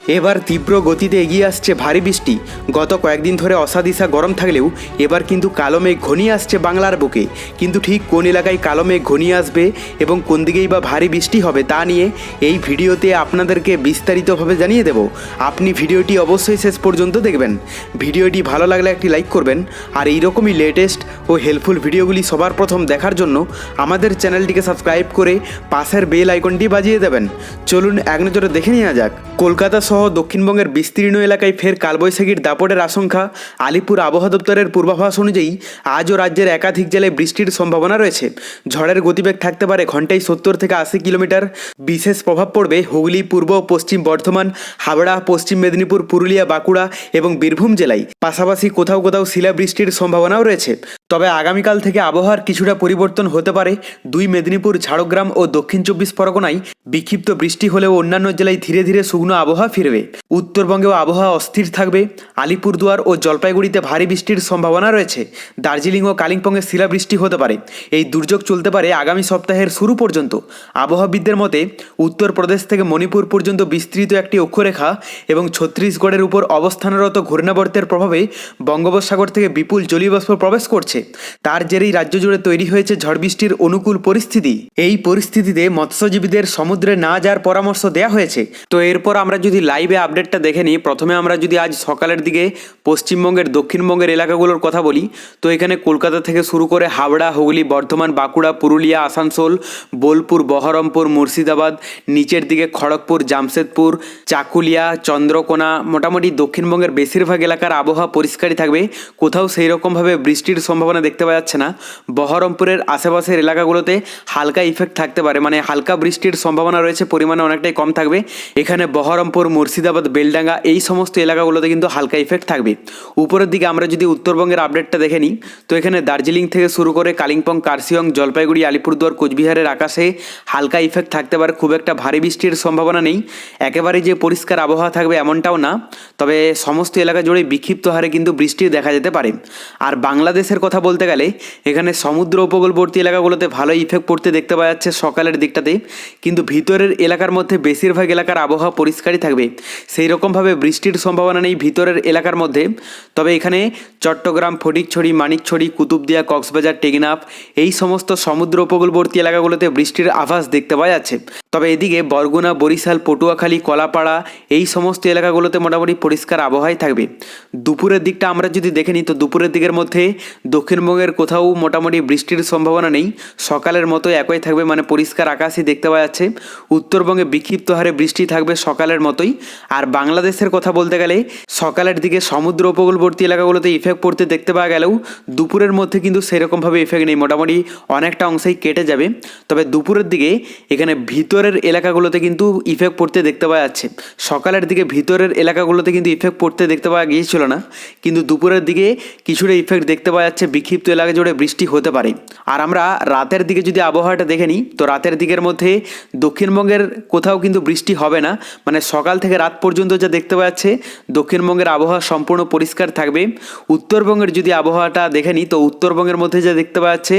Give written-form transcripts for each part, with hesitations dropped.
এবার তীব্র গতিতে এগিয়ে আসছে ভারী বৃষ্টি। গত কয়েকদিন ধরে অসাদিসা গরম থাকলেও এবার কিন্তু কালো মেঘ ঘনিয়ে আসছে বাংলার বুকে। কিন্তু ঠিক কোন এলাকায় কালো মেঘ ঘনিয়ে আসবে এবং কোন দিকেই বা ভারী বৃষ্টি হবে তা নিয়ে এই ভিডিওতে আপনাদেরকে বিস্তারিতভাবে জানিয়ে দেব। আপনি ভিডিওটি অবশ্যই শেষ পর্যন্ত দেখবেন। ভিডিওটি ভালো লাগলে একটি লাইক করবেন, আর এইরকমই লেটেস্ট ও হেল্পফুল ভিডিওগুলি সবার প্রথম দেখার জন্য আমাদের চ্যানেলটিকে সাবস্ক্রাইব করে পাশের বেল আইকনটি বাজিয়ে দেবেন। চলুন এক নজরে দেখে নেওয়া যাক। কলকাতা সহ দক্ষিণবঙ্গের বিস্তীর্ণ এলাকায় ফের কালবৈশাখীর দাপটের আশঙ্কা। আলিপুর আবহাওয়া দপ্তরের পূর্বাভাস অনুযায়ী আজও রাজ্যের একাধিক জেলায় বৃষ্টির সম্ভাবনা রয়েছে। ঝড়ের গতিবেগ থাকতে পারে ঘন্টায় 70 থেকে 80 কিলোমিটার। বিশেষ প্রভাব পড়বে হুগলি, পূর্ব ও পশ্চিম বর্ধমান, হাওড়া, পশ্চিম মেদিনীপুর, পুরুলিয়া, বাঁকুড়া এবং বীরভূম জেলায়। পাশাপাশি কোথাও কোথাও শিলাবৃষ্টির সম্ভাবনাও রয়েছে। তবে আগামীকাল থেকে আবহাওয়ার কিছুটা পরিবর্তন হতে পারে। দুই মেদিনীপুর, ঝাড়গ্রাম ও দক্ষিণ 24 পরগনায় বিক্ষিপ্ত বৃষ্টি হলেও অন্যান্য জেলায় ধীরে ধীরে শুকনো আবহাওয়া ফিরবে। উত্তরবঙ্গেও আবহাওয়া অস্থির থাকবে। আলিপুরদুয়ার ও জলপাইগুড়িতে ভারী বৃষ্টির সম্ভাবনা রয়েছে। দার্জিলিং ও কালিম্পংয়ে শিলাবৃষ্টি হতে পারে। এই দুর্যোগ চলতে পারে আগামী সপ্তাহের শুরু পর্যন্ত। আবহাওয়াবিদদের মতে উত্তরপ্রদেশ থেকে মণিপুর পর্যন্ত বিস্তৃত একটি অক্ষরেখা এবং ছত্তিশগড়ের উপর অবস্থানরত ঘূর্ণাবর্তের প্রভাবে বঙ্গোপসাগর থেকে বিপুল জলীয় বাষ্প প্রবেশ করছে। তার জেরেই রাজ্য জুড়ে তৈরি হয়েছে ঝড় বৃষ্টির অনুকূল পরিস্থিতি। এই পরিস্থিতিতে মৎস্যজীবীদের সমুদ্রে না যাওয়ার পরামর্শ দেওয়া হয়েছে। তো এরপর আমরা যদি লাইভে আপডেটটা দেখে নিই, প্রথমে আমরা যদি আজ সকালের দিকে পশ্চিমবঙ্গের দক্ষিণবঙ্গের এলাকাগুলোর কথা বলি, তো এখানে কলকাতা থেকে শুরু করে হাওড়া, হুগলি, বর্ধমান, বাঁকুড়া, পুরুলিয়া, আসানসোল, বোলপুর, বহরমপুর, মুর্শিদাবাদ, নিচের দিকে খড়গপুর, জামশেদপুর, চাকুলিয়া, চন্দ্রকোনা, মোটামুটি দক্ষিণবঙ্গের বেশিরভাগ এলাকার আবহাওয়া পরিষ্কারই থাকবে। কোথাও সেই রকমভাবে বৃষ্টির সম্ভাবনা দেখতে পাওয়া যাচ্ছে না। বহরমপুরের আশেপাশের এলাকাগুলোতে হালকা ইফেক্ট থাকতে পারে, মানে হালকা বৃষ্টির সম্ভাবনা রয়েছে, পরিমাণে অনেকটাই কম থাকবে। এখানে বহরমপুর, মুর্শিদাবাদ, বেলডাঙ্গা এই সমস্ত এলাকাগুলোতে কিন্তু হালকা ইফেক্ট থাকবে। উপরের দিকে আমরা যদি উত্তরবঙ্গের আপডেটটা দেখে নিই, তো এখানে দার্জিলিং থেকে শুরু করে কালিম্পং, কার্শিয়ং, জলপাইগুড়ি, আলিপুরদুয়ার, কোচবিহারের আকাশে হালকা ইফেক্ট থাকতে পারে। খুব একটা ভারী বৃষ্টির সম্ভাবনা নেই। একেবারে যে পরিষ্কার আবহাওয়া থাকবে এমনটাও না, তবে সমস্ত এলাকা জুড়ে বিক্ষিপ্ত হারে কিন্তু বৃষ্টি দেখা যেতে পারে। আর বাংলাদেশের কথা বলতে গেলে এখানে সমুদ্র উপকূলবর্তী এলাকাগুলোতে ভালো ইফেক্ট পড়তে দেখতে পাওয়া যাচ্ছে সকালের দিকটাতে, কিন্তু ভিতরের এলাকার মধ্যে বেশিরভাগ এলাকার আবহাওয়া পরিষ্কারই থাকবে। সেই রকমভাবে বৃষ্টির সম্ভাবনা নেই ভিতরের এলাকার মধ্যে। তবে এখানে চট্টগ্রাম, ফটিকছড়ি, মানিকছড়ি, কুতুবদিয়া, কক্সবাজার, টেকনাফ এই সমস্ত সমুদ্র উপকূলবর্তী এলাকাগুলোতে বৃষ্টির আভাস দেখতে পাওয়া যাচ্ছে। তবে এদিকে বরগুনা, বরিশাল, পটুয়াখালী, কলাপাড়া এই সমস্ত এলাকাগুলোতে মোটামুটি পরিষ্কার আবহাওয়াই থাকবে। দুপুরের দিকটা আমরা যদি দেখে নিই, তো দুপুরের দিকের মধ্যে দক্ষিণবঙ্গের কোথাও মোটামুটি বৃষ্টির সম্ভাবনা নেই। সকালের মতো একই থাকবে, মানে পরিষ্কার আকাশই দেখতে পাওয়া যাচ্ছে। উত্তরবঙ্গে বিক্ষিপ্ত হারে বৃষ্টি থাকবে সকালের মতোই। আর বাংলাদেশের কথা বলতে গেলে সকালের দিকে সমুদ্র উপকূলবর্তী এলাকাগুলোতে ইফেক্ট পড়তে দেখতে পাওয়া গেলেও দুপুরের মধ্যে কিন্তু সেরকমভাবে ইফেক্ট নেই, মোটামুটি অনেকটা অংশেই কেটে যাবে। তবে দুপুরের দিকে এখানে ভিতরের এলাকাগুলোতে কিন্তু ইফেক্ট পড়তে দেখতে পাওয়া যাচ্ছে। সকালের দিকে ভিতরের এলাকাগুলোতে কিন্তু ইফেক্ট পড়তে দেখতে পাওয়া গিয়েছিল না, কিন্তু দুপুরের দিকে কিছুটা ইফেক্ট দেখতে পাওয়া যাচ্ছে। বিক্ষিপ্ত এলাকা জুড়ে বৃষ্টি হতে পারে। আর আমরা রাতের দিকে যদি আবহাওয়াটা দেখে নিই, তো রাতের দিকের মধ্যে দক্ষিণবঙ্গের কোথাও কিন্তু বৃষ্টি হবে না, মানে সকাল থেকে রাত পর্যন্ত যা দেখতে পাওয়া যাচ্ছে দক্ষিণবঙ্গের আবহাওয়া সম্পূর্ণ পরিষ্কার থাকবে। উত্তরবঙ্গের যদি আবহাওয়াটা দেখে নিই, তো উত্তরবঙ্গের মধ্যে যা দেখতে পাওয়া যাচ্ছে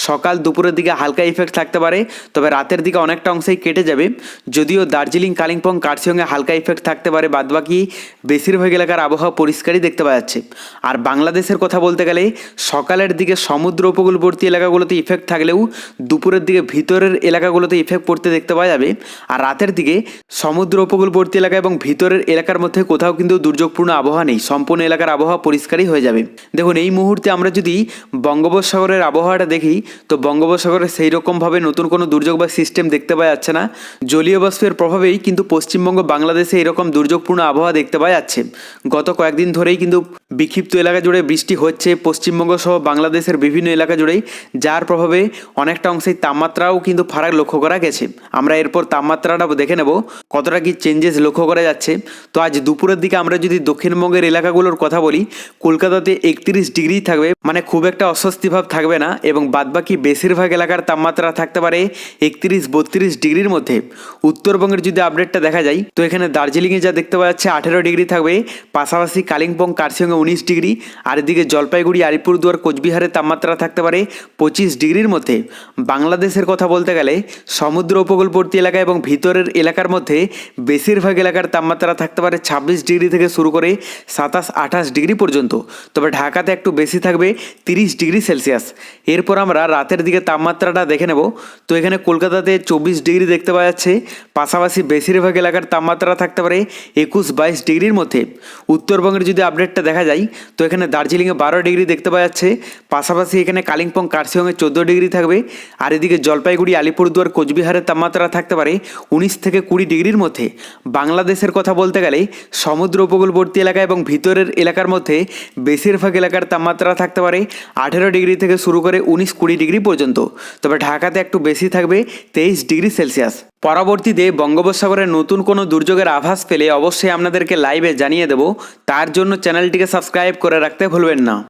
সকাল দুপুরের দিকে হালকা ইফেক্ট থাকতে পারে, তবে রাতের দিকে অনেকটা অংশেই কেটে যাবে। যদিও দার্জিলিং, কালিম্পং, কার্শিয়ংয়ে হালকা ইফেক্ট থাকতে পারে, বাদবাকি বেশিরভাগ এলাকার আবহাওয়া পরিষ্কারই দেখতে পাওয়া যাচ্ছে। আর বাংলাদেশের কথা বলতে গেলে সকালের দিকে সমুদ্র উপকূলবর্তী এলাকাগুলোতে ইফেক্ট থাকলেও দুপুরের দিকে ভিতরের এলাকাগুলোতে ইফেক্ট পড়তে দেখতে পাওয়া যাবে। আর রাতের দিকে সমুদ্র উপকূলবর্তী এলাকা এবং ভিতরের এলাকার মধ্যে কোথাও কিন্তু দুর্যোগপূর্ণ আবহাওয়া নেই, সম্পূর্ণ এলাকার আবহাওয়া পরিষ্কারই হয়ে যাবে। দেখুন, এই মুহূর্তে আমরা যদি বঙ্গোপসাগরের আবহাওয়াটা দেখি, তো বঙ্গোপসাগরে সেই রকমভাবে নতুন কোনো দুর্যোগ বা সিস্টেম দেখতে পাওয়া যাচ্ছে না। জলীয় বাষ্পের প্রভাবেই কিন্তু পশ্চিমবঙ্গ, বাংলাদেশে এরকম দুর্যোগপূর্ণ আবহাওয়া দেখতে পাওয়া যাচ্ছে। গত কয়েকদিন ধরেই কিন্তু বিক্ষিপ্ত এলাকা জুড়ে বৃষ্টি হচ্ছে পশ্চিমবঙ্গ সহ বাংলাদেশের বিভিন্ন এলাকা জুড়েই, যার প্রভাবে অনেকটা অংশেই তাপমাত্রাও কিন্তু ফারাক লক্ষ্য করা গেছে। আমরা এরপর তাপমাত্রাটা দেখে নেব কতটা কি চেঞ্জেস লক্ষ্য করা যাচ্ছে। তো আজ দুপুরের দিকে আমরা যদি দক্ষিণবঙ্গের এলাকাগুলোর কথা বলি, কলকাতাতে 31 ডিগ্রি থাকবে, মানে খুব একটা অস্বস্তি ভাব থাকবে না, এবং বাদবাকি বেশিরভাগ এলাকার তাপমাত্রা থাকতে পারে 31-32 ডিগ্রির মধ্যে। উত্তরবঙ্গের যদি আপডেটটা দেখা যায়, তো এখানে দার্জিলিংয়ে যা দেখতে পাওয়া যাচ্ছে 18 ডিগ্রি থাকবে, পাশাপাশি কালিম্পং, কার্শিয়ং 19 ডিগ্রি, আর এদিকে জলপাইগুড়ি, আলিপুরদুয়ার, কোচবিহারের তাপমাত্রা থাকতে পারে 25 ডিগ্রির মধ্যে। বাংলাদেশের কথা বলতে গেলে সমুদ্র উপকূলবর্তী এলাকা এবং ভিতরের এলাকার মধ্যে বেশিরভাগ এলাকার তাপমাত্রা থাকতে পারে 26 ডিগ্রি থেকে শুরু করে 27-28 ডিগ্রি পর্যন্ত। তবে ঢাকাতে একটু বেশি থাকবে 30 ডিগ্রি সেলসিয়াস। এরপর আমরা রাতের দিকে তাপমাত্রাটা দেখে নেব। তো এখানে কলকাতাতে 24 ডিগ্রি দেখতে পাওয়া যাচ্ছে, পাশাপাশি বেশিরভাগ এলাকার তাপমাত্রা থাকতে পারে 21-22 ডিগ্রির মধ্যে। উত্তরবঙ্গের যদি আপডেটটা দেখা যায় তো এখানে দার্জিলিংয়ে 12 ডিগ্রি দেখতে পাওয়া যাচ্ছে, পাশাপাশি এখানে কালিম্পং, কার্শিয়ংয়ে 14 ডিগ্রি থাকবে, আর এদিকে জলপাইগুড়ি, আলিপুরদুয়ার, কোচবিহারের তাপমাত্রা থাকতে পারে 19 থেকে 20 ডিগ্রির মধ্যে। বাংলাদেশের কথা বলতে গেলে সমুদ্র উপকূলবর্তী এলাকা এবং ভিতরের এলাকার মধ্যে বেশিরভাগ এলাকার তাপমাত্রা থাকতে পারে 18 ডিগ্রি থেকে শুরু করে 19-20 ডিগ্রি পর্যন্ত। তবে ঢাকাতে একটু বেশি থাকবে 23 ডিগ্রি সেলসিয়াস। পরবর্তীতে বঙ্গোপসাগরের নতুন কোনো দুর্যোগের আভাস পেলে অবশ্যই আপনাদেরকে লাইভে জানিয়ে দেব। তার জন্য চ্যানেলটিকে সাবস্ক্রাইব করে রাখতে ভুলবেন না।